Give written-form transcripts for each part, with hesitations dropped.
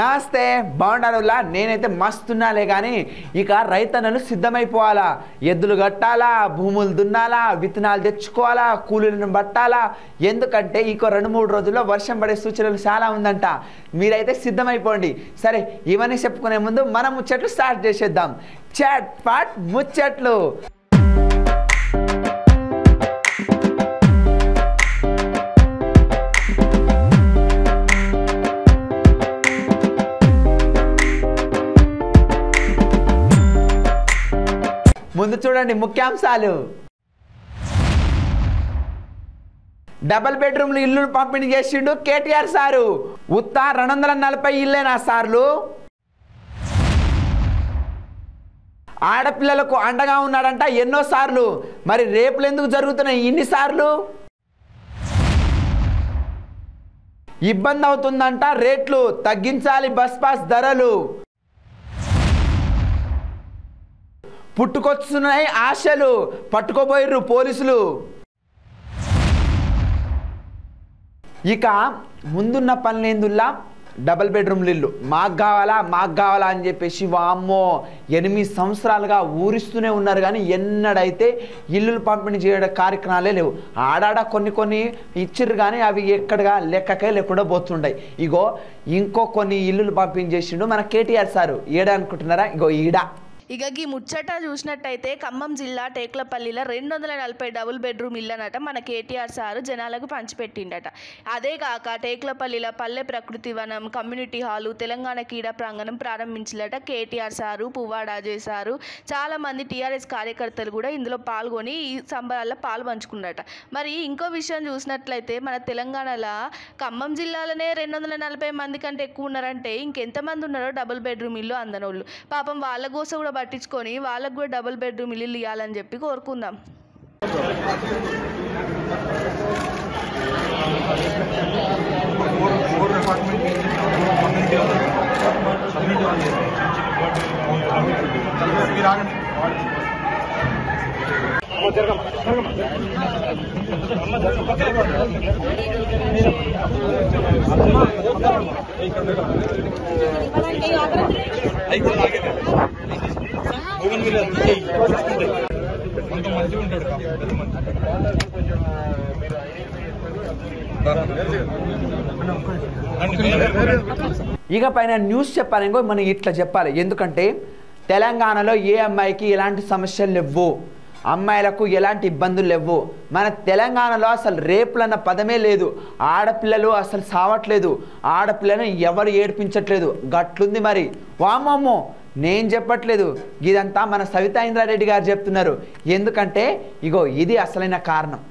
నమస్తే బాగుండారులా నేనైతే మస్తున్నాలే కానీ ఇక రైతన్నలు సిద్ధమైపోవాలా ఎద్దులు కట్టాలా భూములు దున్నాలా విత్తనాలు తెచ్చుకోవాలా కూలీలను పట్టాలా ఎందుకంటే ఇక 2-3 రోజుల్లో వర్షం పడే సూచనలు చాలా ఉందంట మీరైతే సిద్ధమైపోండి సరే ఇవన్నీ చెప్పుకునే ముందు మనం ముచ్చట్లు స్టార్ట్ చేసేద్దాం చాట్ పాట్ ముచ్చట్లు ముందు చూడండి ముఖ్యాంశాలు డబుల్ బెడ్రూమ్లు ఇల్లు పంపిణీ చేసిండు కేటీఆర్ సారు ఉత్తా 240 ఇల్లేనా సార్లు ఆడపిల్లలకు అండగా ఉన్నాడంట ఎన్నో సార్లు మరి రేపులు ఎందుకు జరుగుతున్నాయి ఇన్ని సార్లు ఇబ్బంది అవుతుందంట రేట్లు తగ్గించాలి బస్ పాస్ ధరలు పుట్టుకొస్తున్నాయి ఆశలు పట్టుకోబోయిర్రు పోలీసులు ఇక ముందున్న పనులేందుల్లా డబుల్ బెడ్రూమ్లు ఇల్లు మాకు కావాలా అని చెప్పేసి వామ్మో 8 సంవత్సరాలుగా ఊరిస్తూనే ఉన్నారు కానీ ఎన్నడైతే ఇల్లులు పంపిణీ చేయడం కార్యక్రమాలే లేవు ఆడాడ కొన్ని ఇచ్చిర్రు కానీ అవి ఎక్కడగా లెక్కకే లేకుండా పోతుంటాయి ఇగో ఇంకో కొన్ని ఇల్లులు పంపిణీ చేసిండు మన కేటీఆర్ సారు ఏడ అనుకుంటున్నారా ఇగో ఈడ ఇక ఈ ముచ్చట చూసినట్టయితే ఖమ్మం జిల్లా టేక్లపల్లిలో 240 డబుల్ బెడ్రూమ్ ఇల్లనట మన కేటీఆర్ సారు జనాలకు పంచిపెట్టిండట అదే కాక టేక్లపల్లిలో పల్లె ప్రకృతి వనం కమ్యూనిటీ హాలు తెలంగాణ క్రీడా ప్రాంగణం ప్రారంభించినట కేటీఆర్ సారు పువ్వాడ అజయ్ సారు చాలా మంది టీఆర్ఎస్ కార్యకర్తలు కూడా ఇందులో పాల్గొని ఈ సంబరాల్లో పాల్పంచుకున్నట మరి ఇంకో విషయం చూసినట్లయితే మన తెలంగాణలో ఖమ్మం జిల్లాలోనే 240 మంది కంటే ఎక్కువ ఉన్నారంటే ఇంకెంతమంది ఉన్నారో డబుల్ బెడ్రూమ్ ఇల్లు అందనోళ్ళు పాపం వాళ్ళ కోసం కూడా పట్టించుకొని వాళ్ళకు కూడా డబుల్ బెడ్రూమ్ ఇల్లు ఇవ్వాలని చెప్పి కోరుకుందాం ఇక పైన న్యూస్ చెప్పాలి మనం ఇట్లా చెప్పాలి ఎందుకంటే తెలంగాణలో ఏ అమ్మాయికి ఎలాంటి సమస్యలు లేవు అమ్మాయిలకు ఎలాంటి ఇబ్బందులు లేవు మన తెలంగాణలో అసలు రేపులన్న పదమే లేదు ఆడపిల్లలు అసలు సావట్లేదు ఆడపిల్లను ఎవరు ఏడిపించట్లేదు గట్లుంది మరి వామ్మో నేను చెప్పట్లేదు ఇదంతా మన సవితా ఇంద్రారెడ్డి గారు చెప్తున్నారు ఎందుకంటే ఇగో ఇది అసలైన కారణం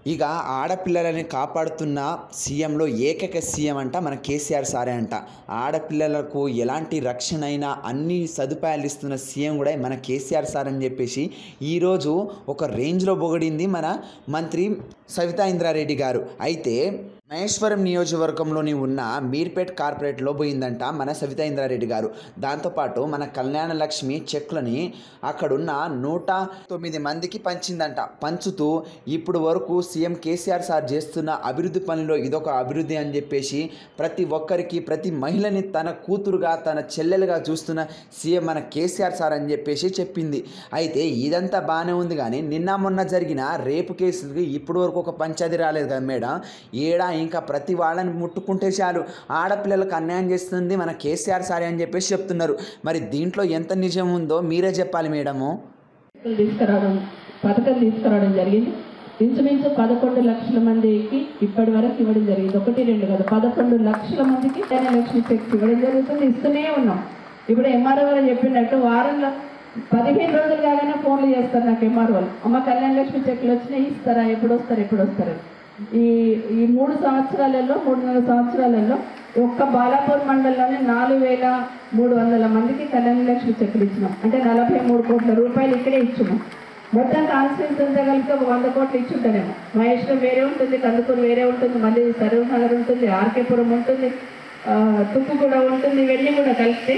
ఇక ఆడపిల్లలని కాపాడుతున్న సీఎంలో ఏకైక సీఎం అంట మన కేసీఆర్ సారే అంట ఆడపిల్లలకు ఎలాంటి రక్షణ అయినా అన్ని సదుపాయాలు ఇస్తున్న సీఎం కూడా మన కేసీఆర్ సార్ అని చెప్పేసి ఈరోజు ఒక రేంజ్లో పొగిడింది మన మంత్రి సవితా ఇంద్రారెడ్డి గారు అయితే మహేశ్వరం నియోజకవర్గంలోని ఉన్న మీర్పేట్ కార్పొరేట్లో పోయిందంట మన సవితా ఇంద్రారెడ్డి గారు దాంతోపాటు మన కళ్యాణ లక్ష్మి చెక్లని అక్కడున్న 109 మందికి పంచిందంట పంచుతూ ఇప్పుడు వరకు సీఎం కేసీఆర్ సార్ చేస్తున్న అభివృద్ధి పనిలో ఇదొక అభివృద్ధి అని చెప్పేసి ప్రతి ఒక్కరికి ప్రతి మహిళని తన కూతురుగా తన చెల్లెలుగా చూస్తున్న సీఎం మన కేసీఆర్ సార్ అని చెప్పేసి చెప్పింది అయితే ఇదంతా బాగానే ఉంది కానీ నిన్న మొన్న జరిగిన రేపు కేసులకి ఇప్పుడు వరకు ఒక పంచాయతీ రాలేదు కదా మేడం ఏడా ఇంకా ప్రతి వాళ్ళని ముట్టుకుంటే చాలు ఆడపిల్లలకు అన్యాయం చేస్తుంది మన కేసీఆర్ సార్ అని చెప్పేసి చెప్తున్నారు మరి దీంట్లో ఎంత నిజం ఉందో మీరే చెప్పాలి మేడము పథకం తీసుకురావడం జరిగింది ఇంచుమించు 11 లక్షల మందికి ఇప్పటి వరకు ఇవ్వడం జరిగింది 1-2 కాదు 11 లక్షల మందికి లక్ష్మి చెక్స్ ఇవ్వడం జరుగుతుంది ఇస్తూనే ఉన్నాం ఇప్పుడు ఎంఆర్ఓ గారు చెప్పినట్టు వారంలో 15 రోజులు కాగానే ఫోన్లు చేస్తారు నాకు ఎంఆర్ఓలు అమ్మ కళ్యాణ లక్ష్మి చెక్లు వచ్చినాయి ఇస్తారా ఎప్పుడు వస్తారు ఈ 3 సంవత్సరాలలో 3.5 సంవత్సరాలలో ఒక్క బాలాపూర్ మండలంలోనే 4,300 మందికి కళ్యాణ లక్ష్మి చెక్కులు ఇచ్చినాం అంటే 43 కోట్ల రూపాయలు ఇక్కడే ఇచ్చినాం మొత్తం కాన్స్టిట్యూన్స్ అంతా కలిపి ఒక 100 కోట్లు ఇచ్చుంటానేమో మహేశ్వరం వేరే ఉంటుంది కందుకూరు వేరే ఉంటుంది మళ్ళీ సరూర్ నగర్ ఉంటుంది ఆర్కేపురం ఉంటుంది తుక్కుగూడ ఉంటుంది ఇవన్నీ కూడా కలిపితే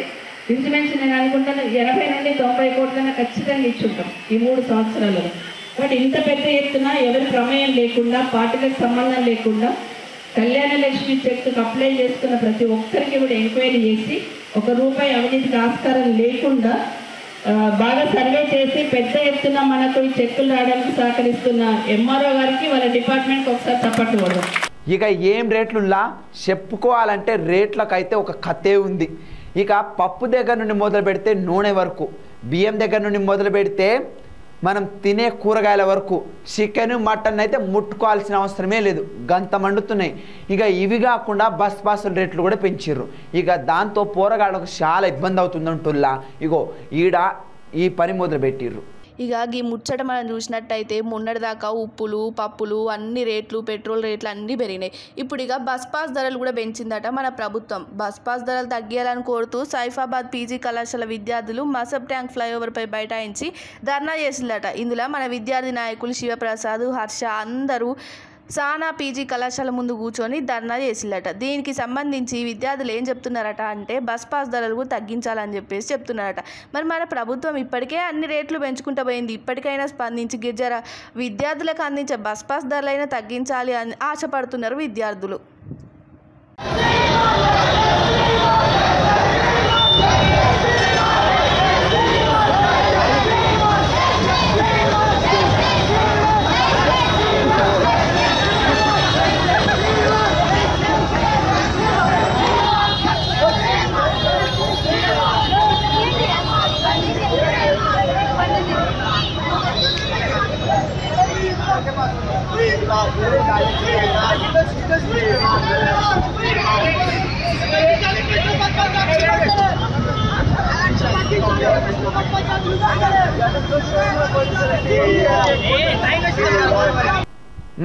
ఇంచుమించు నేను అనుకుంటాను 80 నుండి 90 కోట్లైనా ఖచ్చితంగా ఇచ్చుంటాం ఈ 3 సంవత్సరాలలో బట్ ఇంత పెద్ద ఎత్తున ఎవరి ప్రమేయం లేకుండా పార్టీలకు సంబంధం లేకుండా కళ్యాణ లక్ష్మి చెక్ అప్లై చేసుకున్న ప్రతి ఒక్కరికి కూడా ఎంక్వైరీ చేసి ₹1 అవినీతికి ఆస్కారం లేకుండా బాగా సర్వే చేసి పెద్ద ఎత్తున మనకు ఈ చెక్కులు రావడానికి సహకరిస్తున్న ఎంఆర్ఓ గారికి వాళ్ళ డిపార్ట్మెంట్కి ఒకసారి చప్పట్లు కొడదాం. ఇక ఏం రేట్లులా చెప్పుకోవాలంటే రేట్లకైతే ఒక కథే ఉంది. ఇక పప్పు దగ్గర నుండి మొదలు పెడితే నూనె వరకు, బియ్యం దగ్గర నుండి మొదలు పెడితే మనం తినే కూరగాయల వరకు, చికెన్ మటన్ అయితే ముట్టుకోవాల్సిన అవసరమే లేదు, గంత మండుతున్నాయి. ఇక ఇవి కాకుండా బస్ పాసుల రేట్లు కూడా పెంచారు. ఇక దాంతో పోరగాళ్ళకు చాలా ఇబ్బంది అవుతుందంటుల్లా ఇగో ఈడ ఈ పని మొదలు పెట్టిర్రు. ఇక ఈ ముచ్చట మనం చూసినట్టయితే మొన్నటిదాకా ఉప్పులు పప్పులు అన్ని రేట్లు, పెట్రోల్ రేట్లు అన్నీ పెరిగినాయి. ఇప్పుడు ఇక బస్ పాస్ ధరలు కూడా పెంచిందట మన ప్రభుత్వం. బస్ పాస్ ధరలు తగ్గియాలని కోరుతూ సైఫాబాద్ పీజీ కళాశాల విద్యార్థులు మసబ్ ట్యాంక్ ఫ్లైఓవర్పై బైఠాయించి ధర్నా చేసిందట. ఇందులో మన విద్యార్థి నాయకులు శివప్రసాద్, హర్ష అందరూ సానా పీజీ కళాశాల ముందు కూర్చొని ధర్నా చేసిల్లట. దీనికి సంబంధించి విద్యార్థులు ఏం చెప్తున్నారట అంటే బస్ పాస్ ధరలు చెప్తున్నారని చెప్పేసి చెప్తున్నారట. మరి మన ప్రభుత్వం ఇప్పటికే అన్ని రేట్లు పెంచుకుంటూ పోయింది. ఇప్పటికైనా స్పందించి గిరిజన విద్యార్థులకు అందించే బస్ పాస్ ధరలైనా తగ్గించాలి అని ఆశపడుతున్నారు విద్యార్థులు.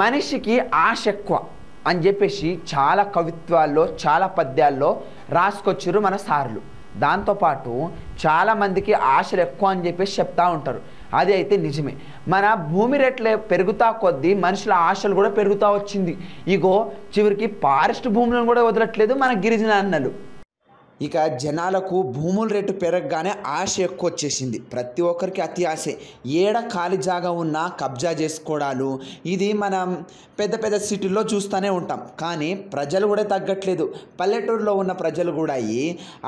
మనిషికి ఆశ ఎక్కువ అని చెప్పేసి చాలా కవిత్వాల్లో చాలా పద్యాల్లో రాసుకొచ్చారు మన సార్లు. దాంతోపాటు చాలామందికి ఆశలు ఎక్కువ అని చెప్పేసి చెప్తా ఉంటారు. అది అయితే నిజమే. మన భూమి రేట్లే పెరుగుతా కొద్దీ మనుషుల ఆశలు కూడా పెరుగుతూ వచ్చింది. ఇగో చివరికి ఫారెస్ట్ భూములను కూడా వదలట్లేదు మన గిరిజన అన్నలు. ఇక జనాలకు భూముల రేటు పెరగగానే ఆశ ఎక్కువ వచ్చేసింది. ప్రతి ఒక్కరికి అతి ఆశే. ఏడ ఖాళీ జాగా ఉన్నా కబ్జా చేసుకోవడాలు ఇది మనం పెద్ద పెద్ద సిటీల్లో చూస్తూనే ఉంటాం. కానీ ప్రజలు కూడా తగ్గట్లేదు. పల్లెటూరులో ఉన్న ప్రజలు కూడా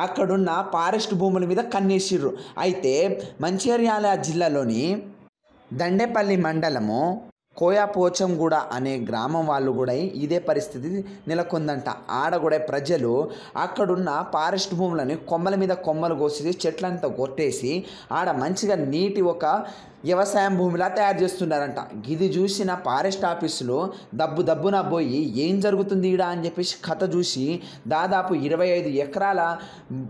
అక్కడున్న ఫారెస్ట్ భూముల మీద కన్నేసిర్రు. అయితే మంచిర్యాల జిల్లాలోని దండేపల్లి మండలము కోయాపోచంగూడ అనే గ్రామం వాళ్ళు కూడా ఇదే పరిస్థితి నెలకొందంట. ఆడ కూడా ప్రజలు అక్కడున్న ఫారెస్ట్ భూములని కొమ్మల మీద కొమ్మలు కోసి చెట్లంతా కొట్టేసి ఆడ మంచిగా నీటి ఒక వ్యవసాయం భూమిలా తయారు చేస్తున్నారంట. ఇది చూసిన ఫారెస్ట్ ఆఫీసులో దబ్బున పోయి ఏం జరుగుతుంది ఈడ అని చెప్పేసి కథ చూసి దాదాపు 25 ఎకరాల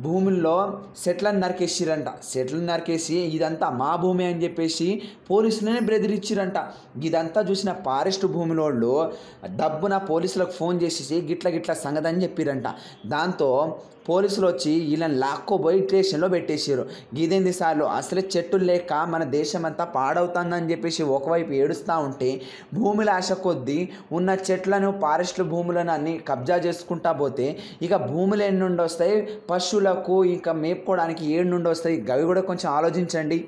భూముల్లో సెట్లను నరికేసిరంట. సెట్లను నరికేసి ఇదంతా మా భూమి అని చెప్పేసి పోలీసులనే బెదిరించిరంట. ఇదంతా చూసిన ఫారెస్ట్ భూమిలోళ్ళు దబ్బున పోలీసులకు ఫోన్ చేసేసి గిట్ల సంగతి అని చెప్పిరంట. దాంతో పోలీసులు వచ్చి వీళ్ళని లాక్కోబోయి స్టేషన్లో పెట్టేసారు. గిదేంది సార్లు అసలే చెట్టులు లేక మన దేశం అంతా పాడవుతుందని చెప్పేసి ఒకవైపు ఏడుస్తూ ఉంటే భూముల ఆశ కొద్దీ ఉన్న చెట్లను ఫారెస్ట్లు భూములను అన్ని కబ్జా చేసుకుంటా పోతే ఇక భూములు ఎన్ని నుండి వస్తాయి, పశువులకు ఇంకా మేపుకోవడానికి ఏడు నుండి వస్తాయి. అవి కూడా కొంచెం ఆలోచించండి.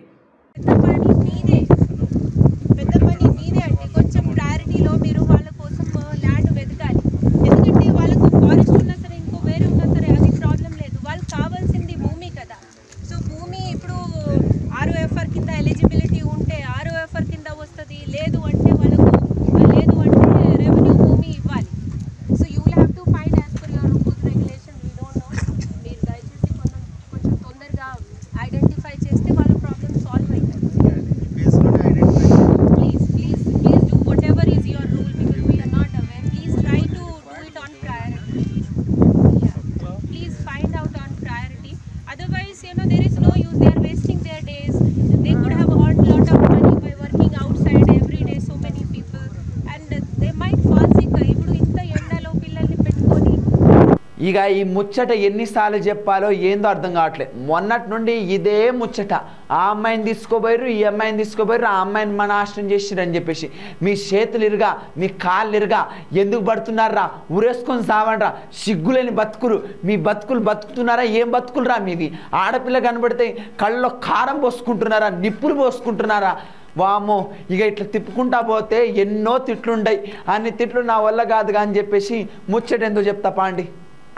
ఇక ఈ ముచ్చట ఎన్నిసార్లు చెప్పాలో ఏందో అర్థం కావట్లేదు. మొన్నటి నుండి ఇదే ముచ్చట. ఆ అమ్మాయిని తీసుకోబోయారు, ఈ అమ్మాయిని తీసుకోబోయారు, ఆ అమ్మాయిని మన నాశనం చేసిరని చెప్పేసి. మీ చేతులు ఇరుగా, మీ కాళ్ళు ఇరుగా, ఎందుకు పడుతున్నారా? ఉరేసుకొని సావండ్రా, సిగ్గులేని బతుకులు. మీ బతుకులు బతుకుతున్నారా? ఏం బతుకులు రా మీవి? ఆడపిల్ల కనబడితే కళ్ళలో కారం పోసుకుంటున్నారా, నిప్పులు పోసుకుంటున్నారా? వామ్మో ఇక ఇట్లా తిప్పుకుంటా పోతే ఎన్నో తిట్లుంటాయి, అన్ని తిట్లు నా వల్ల కాదుగా అని చెప్పేసి ముచ్చట ఎందుకు చెప్తా పాండి.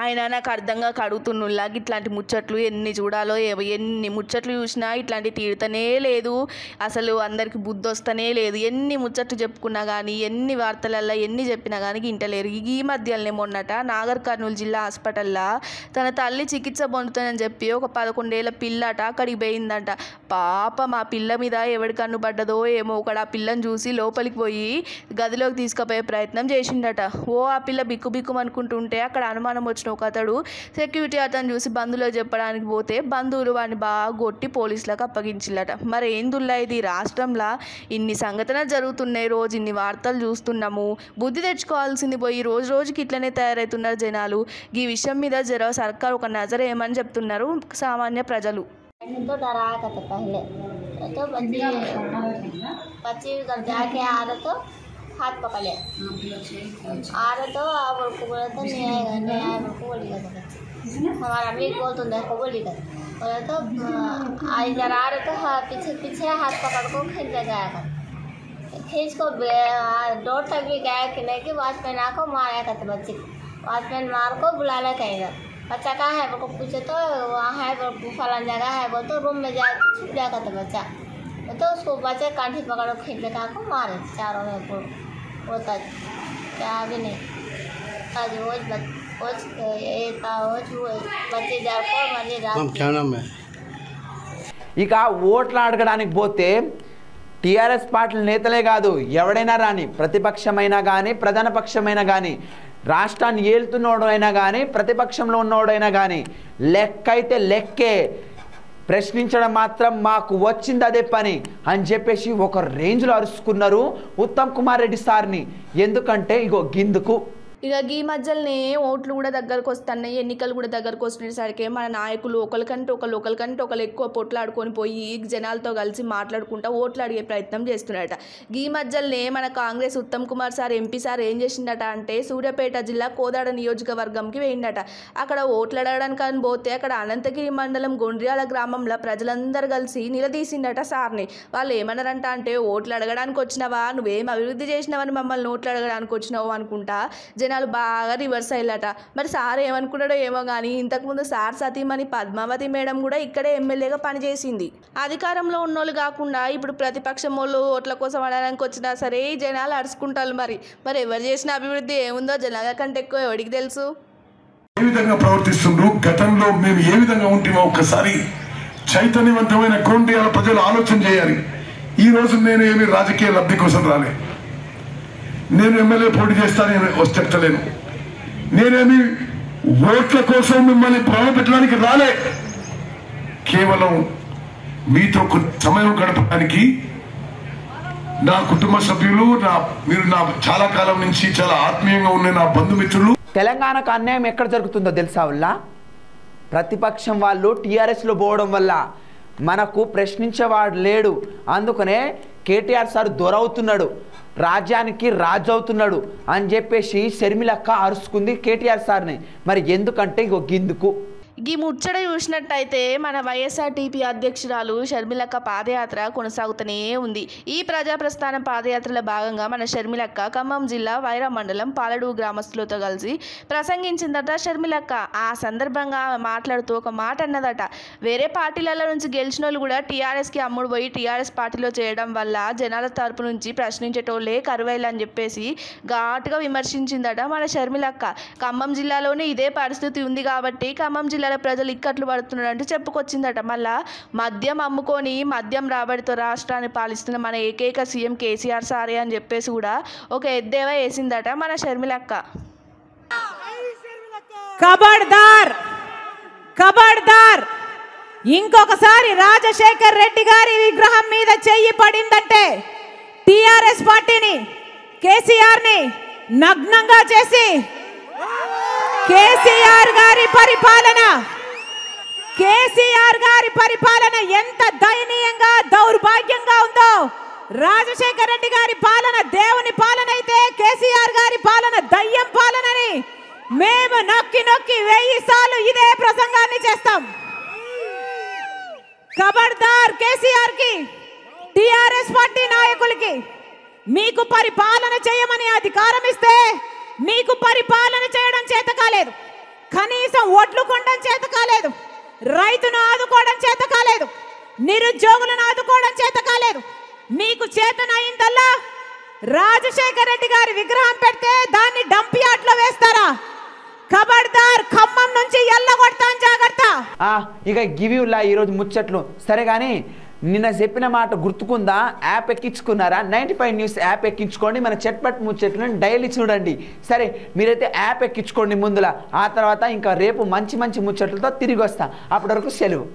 ఆయన నాకు అర్థంగా కడుగుతున్నలాగా ఇట్లాంటి ముచ్చట్లు ఎన్ని చూడాలో ఎన్ని ముచ్చట్లు చూసినా ఇట్లాంటి తీరుతనే లేదు, అసలు అందరికి బుద్ధి వస్తనే లేదు. ఎన్ని ముచ్చట్లు చెప్పుకున్నా కానీ ఎన్ని వార్తలల్లో ఎన్ని చెప్పినా కానీ ఇంటలేరు. ఈ మధ్యలోనే మొన్నట నాగర్ కర్నూలు జిల్లా హాస్పిటల్లో తన తల్లి చికిత్స పొందుతుందని చెప్పి ఒక 11 ఏళ్ల పిల్లట అక్కడికి పోయిందంట. పాప మా పిల్ల మీద ఎవడి కన్ను పడ్డదో ఏమో, ఒకడు ఆ పిల్లని చూసి లోపలికి పోయి గదిలోకి తీసుకుపోయే ప్రయత్నం చేసిండట. ఆ పిల్ల బిక్కు బిక్కు అనుకుంటుంటే అక్కడ అనుమానం వచ్చిన ఒక అతడు సెక్యూరిటీ అతను చూసి బంధువులకు చెప్పడానికి పోతే బంధువులు వాడిని బాగా కొట్టి పోలీసులకు అప్పగించిల్లట. మరి ఏందుల్లా ఇది రాష్ట్రంలో ఇన్ని సంఘటనలు జరుగుతున్నాయి, రోజు ఇన్ని వార్తలు చూస్తున్నాము. బుద్ధి తెచ్చుకోవాల్సింది పోయి రోజు రోజుకి ఇట్లనే తయారవుతున్నారు జనాలు. ఈ విషయం మీద జర సర్కార్ ఒక నజర ఏమని చెప్తున్నారు సామాన్య ప్రజలు. हाथ पकड़ लिया आ रहा तो आप को बोला तो नहीं आएगा, नहीं आया मेरे को बोलेगा तो हमारा अम्मी बोलते को बोलेगा बोला तो इधर आ रहे तो पीछे पीछे हाथ पकड़ को खींच गया कर, खींच को डोर तक भी गया कि नहीं कि वॉचमैन आको मारा करते बच्चे, वॉचमैन मार को बुला ले कहेगा बच्चा कहाँ है मेरे को पूछे तो वहाँ है फलान जगह है, बोल तो रूम में जा छुप जाया करते बच्चा, तो उसको बच्चे कांठी पकड़ को खींच लेकर आको मारे चारों में होता क्या भी नहीं आज बच्चे जाको ఇక ఓట్లు అడగడానికి పోతే టీఆర్ఎస్ పార్టీ నేతలే కాదు ఎవడైనా రాని, ప్రతిపక్షమైనా కానీ ప్రధాన పక్షమైనా కానీ, రాష్ట్రాన్ని ఏలుతున్నోడైనా కానీ ప్రతిపక్షంలో ఉన్నోడైనా కానీ లెక్క అయితే లెక్కే, ప్రశ్నించడం మాత్రం మాకు వచ్చింది అదే పని అని చెప్పేసి ఒక రేంజ్లో అరుచుకున్నారు ఉత్తమ్ కుమార్ రెడ్డి సార్ని. ఎందుకంటే ఇగో గిందుకు ఇక ఈ మధ్యలోనే ఓట్లు కూడా దగ్గరకు వస్తున్నాయి, ఎన్నికలు కూడా దగ్గరకు వస్తున్నసరికి మన నాయకులు ఒకరికంటే ఒకరు ఎక్కువ పొట్లాడుకొని పోయి జనాలతో కలిసి మాట్లాడుకుంటా ఓట్లు అడిగే ప్రయత్నం చేస్తున్నారట. ఈ మధ్యలోనే మన Congress Uttam Kumar sir MP sir ఏం చేసిందట అంటే సూర్యాపేట జిల్లా కోదాడ నియోజకవర్గంకి పోయిందట. అక్కడ ఓట్లు అడగడానికి అని పోతే అక్కడ అనంతగిరి మండలం గొండ్రియాల గ్రామంలో ప్రజలందరూ కలిసి నిలదీసిందట సార్ని. వాళ్ళు ఏమన్నారంట అంటే ఓట్లు అడగడానికి వచ్చినావా, నువ్వేం అభివృద్ధి చేసినావని మమ్మల్ని ఓట్లు అడగడానికి వచ్చినావు అనుకుంటా జనాలు బాగా రివర్స్ అయ్యారట. మరి సార్ ఏమనుకున్నాడో ఏమో కానీ ఇంతకుముందు సార్ సతీమణి పద్మావతి మేడం కూడా ఇక్కడే ఎమ్మెల్యేగా పనిచేసింది. అధికారంలో ఉన్నోళ్ళు కాకుండా ఇప్పుడు ప్రతిపక్షం వాళ్ళు ఓట్ల కోసం అడగడానికి వచ్చినా సరే జనాలు అరుచుకుంటారు. మరి ఎవరు చేసిన అభివృద్ధి ఏముందో జనాల కంటే ఎక్కువ ఎవరికి తెలుసు. ఏ విధంగా ప్రవర్తిస్తుండ్రు, గతంలో మేము ఏ విధంగా ఉంటేమో ఒక్కసారి చైతన్యవంతమైన గొండియాల ప్రజలు ఆలోచన చేయాలి. ఈ రోజు నేను ఏమి రాజకీయ లబ్ధి కోసం రాలే, నేను ఎమ్మెల్యే పోటీ చేస్తానని చెప్తలేను, నేనేమి ఓట్ల కోసం మిమ్మల్ని భ్రమ పెట్టడానికి రాలే, కేవలం మీతో సమయం గడపడానికి. నా కుటుంబ సభ్యులు మీరు నా చాలా కాలం నుంచి చాలా ఆత్మీయంగా ఉన్న నా బంధుమిత్రులు. తెలంగాణకు అన్యాయం ఎక్కడ జరుగుతుందో తెలుసా వల్ల ప్రతిపక్షం వాళ్ళు టీఆర్ఎస్లో పోవడం వల్ల మనకు ప్రశ్నించేవాడు లేడు. అందుకనే కేటీఆర్ సార్ దొరవుతున్నాడు, రాజ్యానికి రాజు అవుతున్నాడు అని చెప్పేసి షర్మిలక్క అరుచుకుంది కేటీఆర్ సార్ని. మరి ఎందుకంటే ఇగో గిందుకు ఈ ముచ్చట చూసినట్టయితే మన వైఎస్ఆర్టీపీ అధ్యక్షురాలు షర్మిలక్క పాదయాత్ర కొనసాగుతూనే ఉంది. ఈ ప్రజా ప్రస్థానం పాదయాత్రలో భాగంగా మన షర్మిలక్క ఖమ్మం జిల్లా వైరా మండలం పాలడు గ్రామస్తులతో కలిసి ప్రసంగించిందట షర్మిలక్క. ఆ సందర్భంగా మాట్లాడుతూ ఒక మాట అన్నదట, వేరే పార్టీలలో నుంచి గెలిచిన వాళ్ళు కూడా టీఆర్ఎస్కి అమ్ముడు పోయి టీఆర్ఎస్ పార్టీలో చేయడం వల్ల జనాల తరపు నుంచి ప్రశ్నించేటోళ్ళే కరువైలు అని చెప్పేసి ఘాటుగా విమర్శించిందట మన షర్మిలక్క. ఖమ్మం జిల్లాలోనే ఇదే పరిస్థితి ఉంది కాబట్టి ఖమ్మం జిల్లా ప్రజలు ఇక్కట్లు పడుతున్నారంటూ చెప్పుకొచ్చిందట. మళ్ళా మద్యం అమ్ముకొని మద్యం రాబడితో రాష్ట్రాన్ని పాలిస్తున్న మన ఏకైక సీఎం కేసీఆర్ సారే అని చెప్పేసి కూడా ఒక ఎద్దేవా వేసిందట మన షర్మిలక్క. ఖబర్దార్ ఖబర్దార్, ఇంకొకసారి రాజశేఖర్ రెడ్డి గారి విగ్రహం మీద చెయ్యి పడిందంటే టిఆర్ఎస్ పార్టీని కేసీఆర్ని నగ్నంగా చేసి కేసీఆర్ గారి పరిపాలన ఎంత దయనీయంగా దౌర్భాగ్యంగా ఉందో, రాజశేఖర్ రెడ్డి గారి పాలన దేవుని పాలన అయితే కేసీఆర్ గారి పాలన దయ్యం పాలనని మేము నొక్కి 1000 సార్లు ఇదే ప్రసంగాన్ని చేస్తాం. ఖబర్దార్ కేసీఆర్ కి టిఆర్ఎస్ పార్టీ నాయకులకి మీకు పరిపాలన చేయమని అధికారం ఇస్తే మీకు పరిపాలన చేయడం చేత కాలేదు, కనీసం ఒడ్లు కొనడం చేత కాలేదు, రైతును ఆదుకోవడం చేత కాలేదు, నిరుద్యోగులను ఆదుకోవడం చేత కాలేదు. మీకు చేతనైందల్లా రాజశేఖర రెడ్డి గారి విగ్రహం పెడితే దాన్ని డంప్ యార్డ్ లో వేస్తారా? ఖబర్దార్, ఖమ్మం నుంచి ఎల్లగొడతాం, జాగ్రత్త. ఇక గివిలా ఈరోజు ముచ్చట్లు. సరే కానీ నిన్న చెప్పిన మాట గుర్తుకుందా? యాప్ ఎక్కించుకున్నారా? 95 న్యూస్ యాప్ ఎక్కించుకోండి, మన చట్పట్ ముచ్చట్లను డైలీ చూడండి. సరే మీరైతే యాప్ ఎక్కించుకోండి ముందులా. ఆ తర్వాత ఇంకా రేపు మంచి మంచి ముచ్చట్లతో తిరిగి వస్తా. అప్పటి వరకు సెలవు.